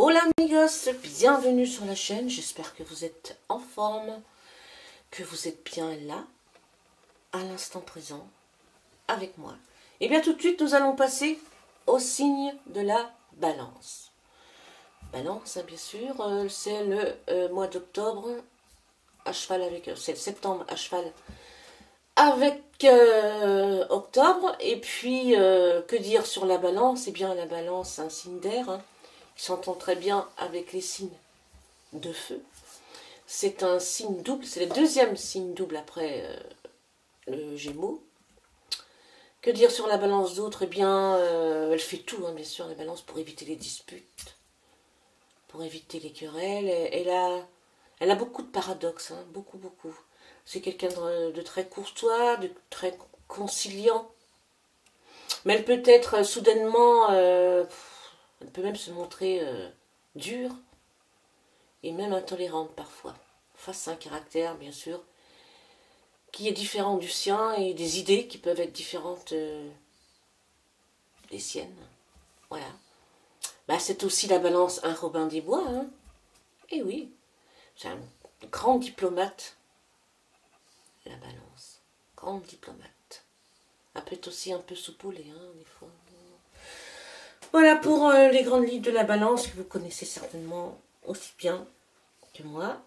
Hola amigos, bienvenue sur la chaîne, j'espère que vous êtes en forme, que vous êtes bien là, à l'instant présent, avec moi. Et bien tout de suite, nous allons passer au signe de la balance. Balance, hein, bien sûr, c'est le mois d'octobre, à cheval avec, c'est le septembre à cheval avec octobre. Et puis, que dire sur la balance? Eh bien, la balance, c'est un signe d'air, hein, qui s'entend très bien avec les signes de feu. C'est un signe double, c'est le deuxième signe double après le Gémeaux. Que dire sur la balance d'autre? Eh bien, elle fait tout, hein, bien sûr, la balance, pour éviter les disputes, pour éviter les querelles. Elle a beaucoup de paradoxes, hein, beaucoup. C'est quelqu'un de très courtois, de très conciliant. Mais elle peut être soudainement, elle peut même se montrer dure et même intolérante parfois, face à un caractère, bien sûr, qui est différent du sien et des idées qui peuvent être différentes des siennes. Voilà. Bah, c'est aussi la balance, un Robin des Bois, hein. Et oui, c'est un grand diplomate, la balance. Grande diplomate. Elle peut être aussi un peu soupoulée, hein, des fois. Voilà pour les grandes lignes de la balance que vous connaissez certainement aussi bien que moi.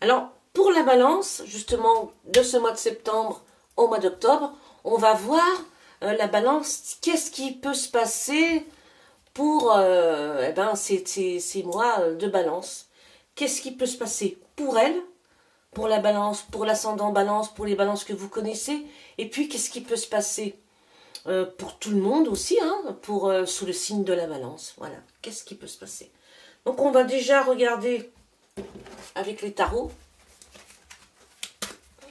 Alors, pour la balance, justement, de ce mois de septembre au mois d'octobre, on va voir la balance, qu'est-ce qui peut se passer pour ces mois de balance. Qu'est-ce qui peut se passer pour elle, pour la balance, pour l'ascendant balance, pour les balances que vous connaissez, et puis qu'est-ce qui peut se passer pour tout le monde aussi, hein, sous le signe de la balance. Voilà, qu'est-ce qui peut se passer. Donc on va déjà regarder avec les tarots.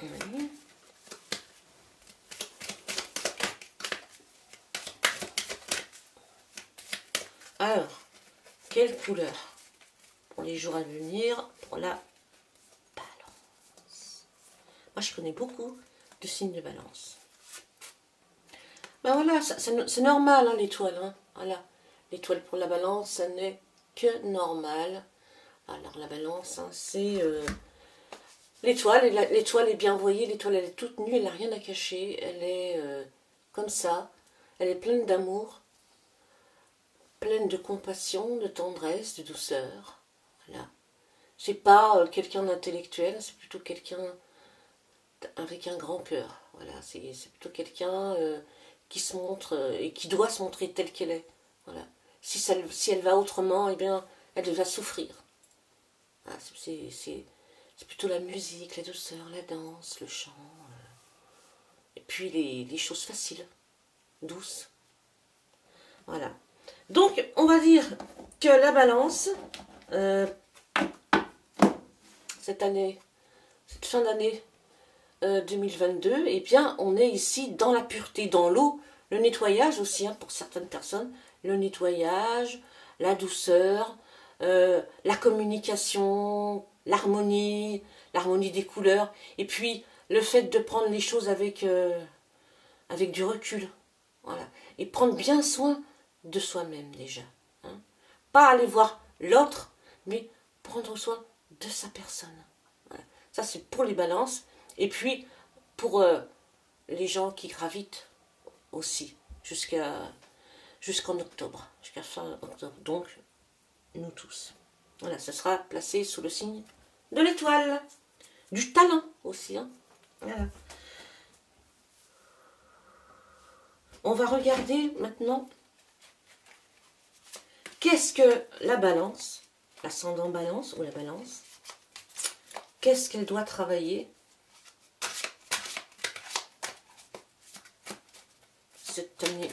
Oui. Alors, quelle couleur pour les jours à venir pour la balance? Moi, je connais beaucoup de signes de balance. Ben voilà, c'est normal, hein, l'étoile. Hein, voilà. L'étoile pour la balance, ça n'est que normal. Alors, la balance, hein, c'est... l'étoile, l'étoile est bien voyée, l'étoile, elle est toute nue, elle n'a rien à cacher. Elle est comme ça. Elle est pleine d'amour, pleine de compassion, de tendresse, de douceur. Voilà. C'est pas quelqu'un d'intellectuel, c'est plutôt quelqu'un avec un grand cœur. Voilà, c'est plutôt quelqu'un qui se montre et qui doit se montrer telle qu'elle est. Voilà. Si elle va autrement, eh bien, elle va souffrir. Voilà, c'est plutôt la musique, la douceur, la danse, le chant, et puis les choses faciles, douces. Voilà. Donc, on va dire que la balance, cette fin d'année 2022, eh bien, on est ici dans la pureté, dans l'eau, le nettoyage aussi, hein, pour certaines personnes, le nettoyage, la douceur, la communication, l'harmonie des couleurs, et puis le fait de prendre les choses avec du recul, voilà, et prendre bien soin de soi-même déjà, hein. Pas aller voir l'autre, mais prendre soin de sa personne. Voilà. Ça, c'est pour les balances. Et puis, pour les gens qui gravitent aussi, jusqu'en octobre, jusqu'à fin octobre. Donc, nous tous. Voilà, ça sera placé sous le signe de l'étoile. Du talent aussi, hein. Voilà. On va regarder maintenant qu'est-ce que la balance, l'ascendant balance ou la balance, qu'est-ce qu'elle doit travailler cette année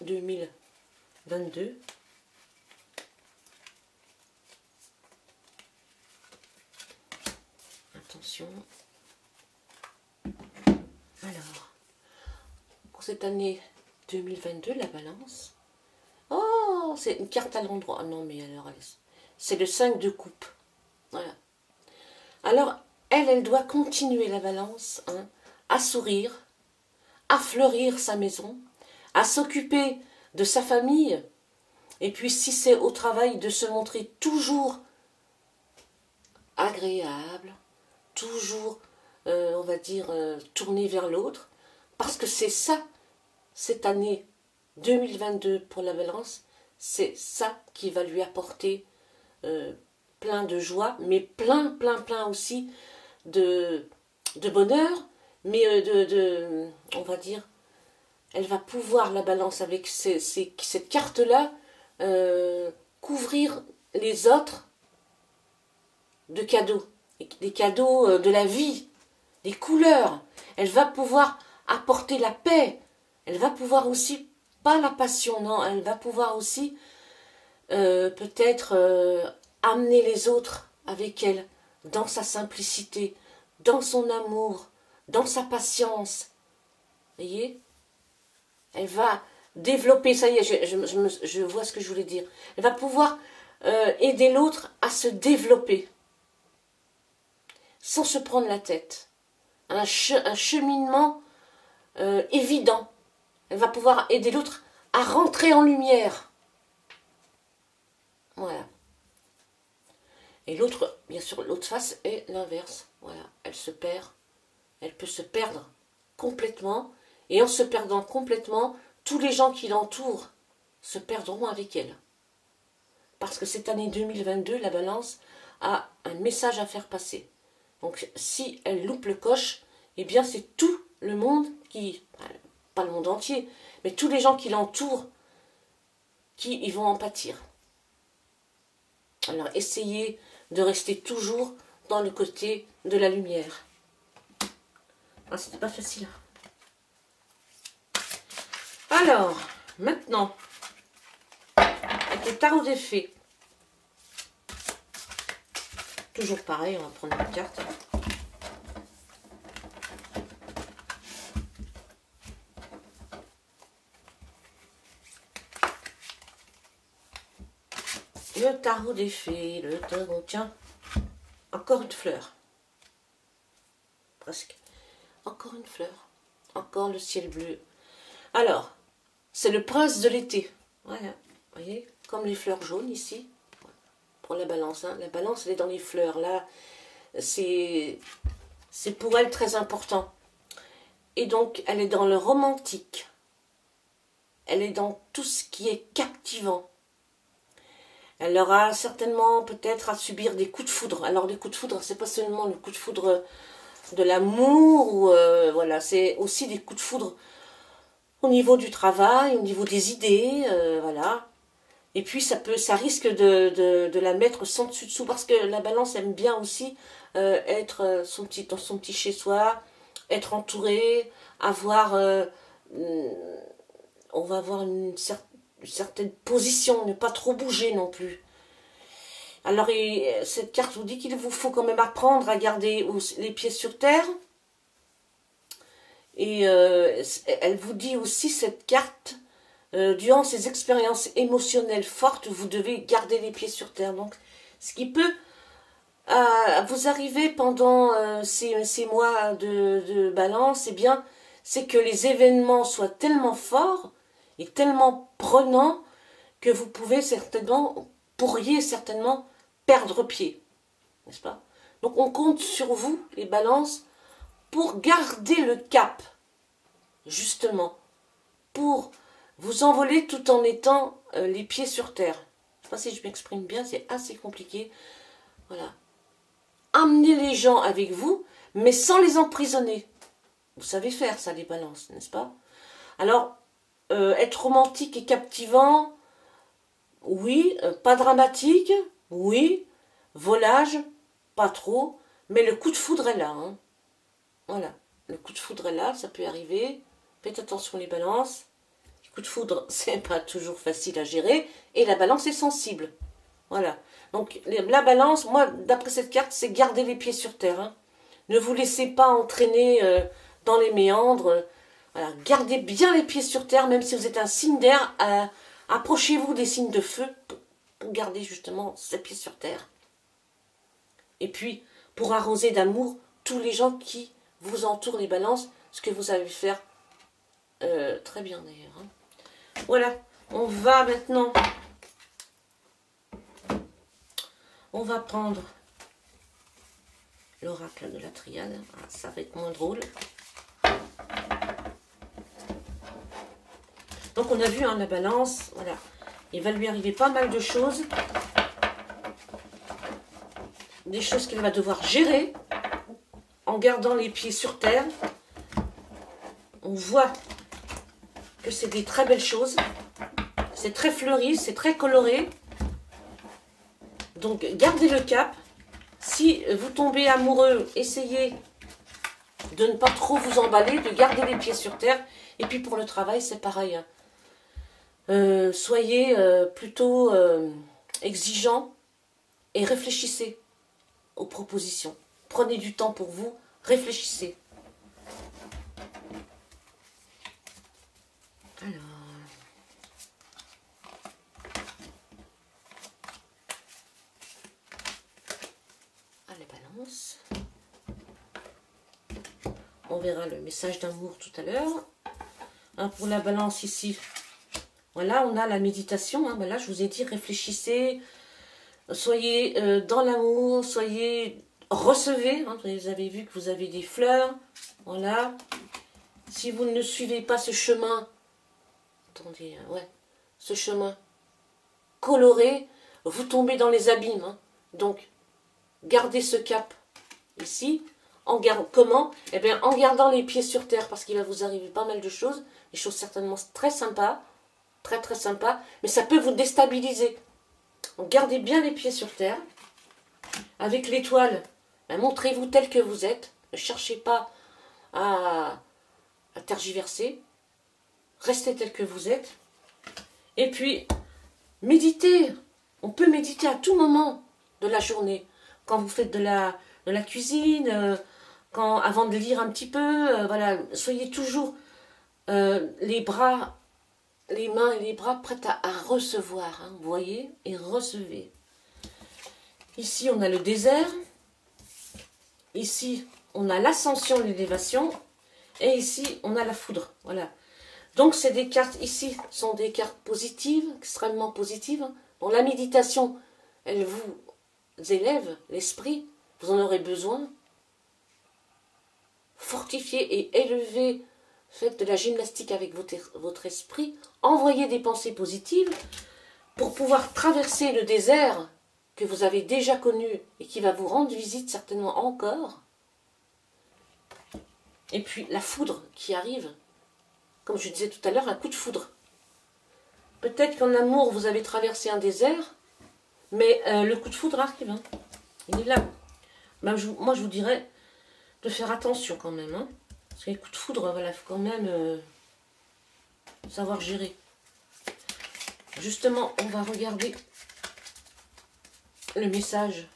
2022. Attention. Alors, pour cette année 2022, la balance. Oh, c'est une carte à l'endroit. Non, mais alors, c'est le 5 de coupe. Voilà. Alors, elle doit continuer la balance, hein, à sourire, à fleurir sa maison, à s'occuper de sa famille, Et puis si c'est au travail, de se montrer toujours agréable, toujours, on va dire, tourné vers l'autre. Parce que c'est ça, cette année 2022 pour la Balance, c'est ça qui va lui apporter plein de joie, mais plein aussi de bonheur, mais on va dire, elle va pouvoir, la Balance, avec cette carte-là, couvrir les autres de cadeaux, des cadeaux de la vie, des couleurs. Elle va pouvoir apporter la paix. Elle va pouvoir aussi, pas la passion, non, elle va pouvoir aussi peut-être amener les autres avec elle, dans sa simplicité, dans son amour, dans sa patience. Vous voyez? Elle va développer, ça y est, je vois ce que je voulais dire. Elle va pouvoir aider l'autre à se développer, sans se prendre la tête. Un cheminement évident. Elle va pouvoir aider l'autre à rentrer en lumière. Voilà. Et l'autre, bien sûr, l'autre face est l'inverse. Voilà. Elle se perd. Elle peut se perdre complètement. Et en se perdant complètement, tous les gens qui l'entourent se perdront avec elle. Parce que cette année 2022, la Balance a un message à faire passer. Donc si elle loupe le coche, eh bien c'est tout le monde qui, pas le monde entier, mais tous les gens qui l'entourent, qui ils vont en pâtir. Alors essayez de rester toujours dans le côté de la lumière. Ah, c'était pas facile. Alors, maintenant, avec le tarot des fées, toujours pareil, on va prendre une carte. Le tarot des fées, le tarot, tiens, encore une fleur. Presque. Encore une fleur. Encore le ciel bleu. Alors, c'est le prince de l'été. Voilà, vous voyez, comme les fleurs jaunes ici. Pour la Balance, hein. La Balance, elle est dans les fleurs. Là, c'est pour elle très important. Et donc, elle est dans le romantique. Elle est dans tout ce qui est captivant. Elle aura certainement peut-être à subir des coups de foudre. Alors, les coups de foudre, c'est pas seulement le coup de foudre de l'amour, ou voilà, c'est aussi des coups de foudre au niveau du travail, au niveau des idées, voilà. Et puis ça risque de la mettre sans dessus dessous, parce que la Balance aime bien aussi être dans son petit chez soi, être entourée, avoir, on va avoir une certaine position, ne pas trop bouger non plus. Alors cette carte vous dit qu'il vous faut quand même apprendre à garder les pieds sur terre. Et elle vous dit aussi, cette carte, durant ces expériences émotionnelles fortes, vous devez garder les pieds sur terre. Donc, ce qui peut vous arriver pendant ces mois de Balance, eh bien, c'est que les événements soient tellement forts et tellement prenants que vous pourriez certainement perdre pied, n'est-ce pas? Donc, on compte sur vous, les Balances, pour garder le cap, justement, pour vous envoler tout en étant les pieds sur terre. Je ne sais pas si je m'exprime bien, c'est assez compliqué. Voilà. Amenez les gens avec vous, mais sans les emprisonner. Vous savez faire ça, les Balances, n'est-ce pas? Alors, être romantique et captivant, oui. Pas dramatique, oui. Volage, pas trop. Mais le coup de foudre est là, hein. Voilà, le coup de foudre est là, ça peut arriver. Faites attention les Balances. Le coup de foudre, c'est pas toujours facile à gérer. Et la Balance est sensible. Voilà. Donc la Balance, moi, d'après cette carte, c'est garder les pieds sur terre. Hein. Ne vous laissez pas entraîner dans les méandres. Voilà. Gardez bien les pieds sur terre, même si vous êtes un signe d'air. Approchez-vous des signes de feu pour garder justement ces pieds sur terre. Et puis, pour arroser d'amour tous les gens qui vous entourent, les Balances, ce que vous savez faire très bien d'ailleurs. Hein. Voilà, on va maintenant On va prendre l'oracle de la triade. Ah, ça va être moins drôle. Donc on a vu hein, la balance, voilà. Il va lui arriver pas mal de choses. Des choses qu'elle va devoir gérer en gardant les pieds sur terre. On voit que c'est des très belles choses. C'est très fleuri, c'est très coloré. Donc gardez le cap. Si vous tombez amoureux, essayez de ne pas trop vous emballer, de garder les pieds sur terre. Et puis pour le travail, c'est pareil. Soyez plutôt exigeants et réfléchissez aux propositions. Prenez du temps pour vous, réfléchissez. Alors, allez, balance. On verra le message d'amour tout à l'heure. Hein, pour la balance ici, voilà, on a la méditation. Hein, voilà, je vous ai dit, réfléchissez, soyez dans l'amour, soyez, recevez. Hein, vous avez vu que vous avez des fleurs. Voilà. Si vous ne suivez pas ce chemin, attendez, ouais, ce chemin coloré, vous tombez dans les abîmes. Hein. Donc, gardez ce cap ici. Comment? Eh bien, en gardant les pieds sur terre, parce qu'il va vous arriver pas mal de choses, des choses certainement très sympas, très très sympas, mais ça peut vous déstabiliser. Donc, gardez bien les pieds sur terre. Avec l'étoile, ben, montrez-vous tel que vous êtes. Ne cherchez pas à tergiverser. Restez tel que vous êtes. Et puis, méditez. On peut méditer à tout moment de la journée. Quand vous faites de la cuisine, avant de lire un petit peu, voilà, soyez toujours les bras, les mains et les bras prêts à recevoir, hein, vous voyez, et recevez. Ici, on a le désert. Ici, on a l'ascension, l'élévation. Et ici, on a la foudre. Voilà. Donc, c'est des cartes, ici, sont des cartes positives, extrêmement positives. Bon, la méditation, elle vous élève l'esprit. Vous en aurez besoin. Fortifiez et élevez. Faites de la gymnastique avec votre esprit. Envoyez des pensées positives pour pouvoir traverser le désert que vous avez déjà connu et qui va vous rendre visite certainement encore. Et puis la foudre qui arrive, comme je disais tout à l'heure, un coup de foudre. Peut-être qu'en amour vous avez traversé un désert, mais le coup de foudre arrive. Hein. Il est là. Même moi je vous dirais de faire attention quand même. Hein. Parce que les coups de foudre, voilà, il faut quand même savoir gérer. Justement, on va regarder le message.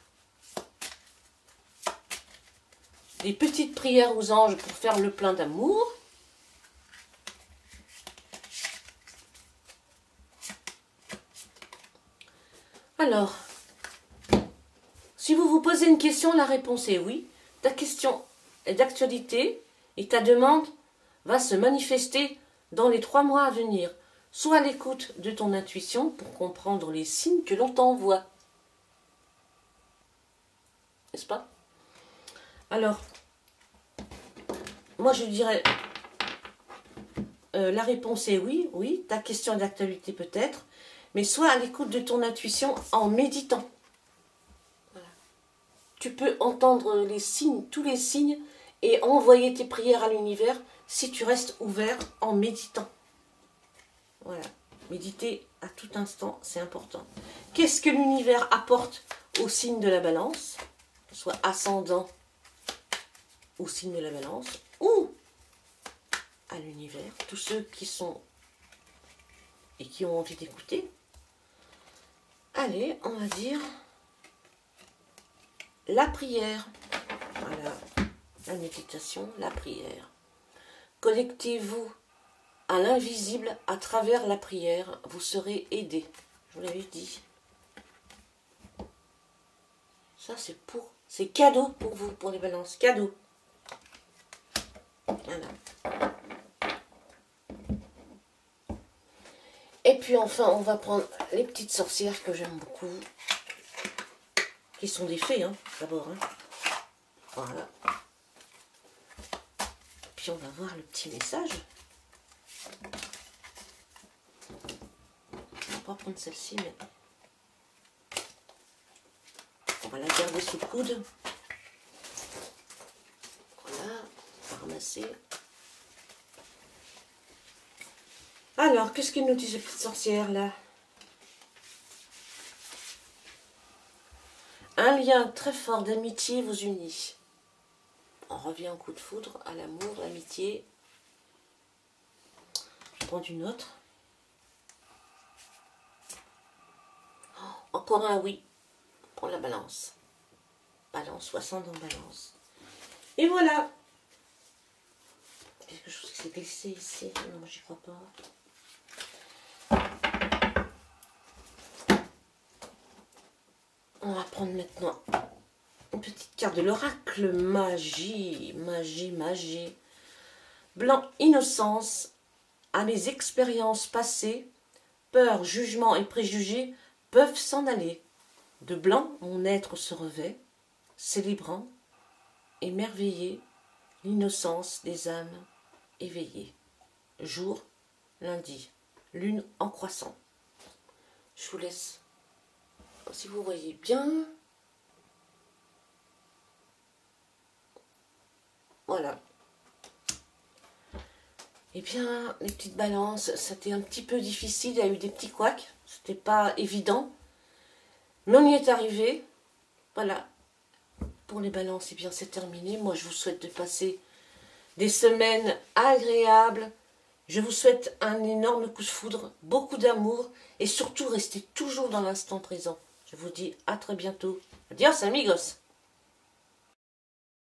Des petites prières aux anges pour faire le plein d'amour. Alors, si vous vous posez une question, la réponse est oui. Ta question est d'actualité et ta demande va se manifester dans les 3 mois à venir. Sois à l'écoute de ton intuition pour comprendre les signes que l'on t'envoie. N'est-ce pas? Alors, moi je dirais, la réponse est oui, oui, ta question est d'actualité peut-être, mais sois à l'écoute de ton intuition en méditant. Voilà. Tu peux entendre les signes, tous les signes, et envoyer tes prières à l'univers si tu restes ouvert en méditant. Voilà, méditer à tout instant, c'est important. Qu'est-ce que l'univers apporte au signe de la balance, soit ascendant au signe de la balance, ou à l'univers, tous ceux qui sont et qui ont envie d'écouter. Allez, on va dire la prière. Voilà, la méditation, la prière. Connectez-vous à l'invisible à travers la prière, vous serez aidé. Je vous l'avais dit. Ça, c'est cadeau pour vous, pour les balances. Cadeau. Voilà. Et puis enfin, on va prendre les petites sorcières que j'aime beaucoup. qui sont des fées, hein, d'abord. Hein. Voilà. Puis on va voir le petit message. On va pas prendre celle-ci, mais on va la garder sous le coude. Voilà, on va ramasser. Alors, qu'est-ce qu'il nous dit, cette petite sorcière, là? Un lien très fort d'amitié vous unit. On revient au coup de foudre, à l'amour, l'amitié. Je prends une autre. Oh, encore un oui pour la balance. Balance, 60 en balance. Et voilà. Quelque chose qui s'est glissé ici. Non, j'y crois pas. On va prendre maintenant une petite carte de l'oracle. Magie, magie, magie. Blanc, innocence. À mes expériences passées, peur, jugement et préjugés peuvent s'en aller. De blanc, mon être se revêt, célébrant, émerveillé, l'innocence des âmes éveillées. Jour, lundi, lune en croissant. Je vous laisse, si vous voyez bien. Voilà. Eh bien, les petites balances, c'était un petit peu difficile, il y a eu des petits couacs, c'était pas évident, mais on y est arrivé. Voilà, pour les balances, eh bien c'est terminé. Moi, je vous souhaite de passer des semaines agréables. Je vous souhaite un énorme coup de foudre, beaucoup d'amour, et surtout, restez toujours dans l'instant présent. Je vous dis à très bientôt. Adios, amigos!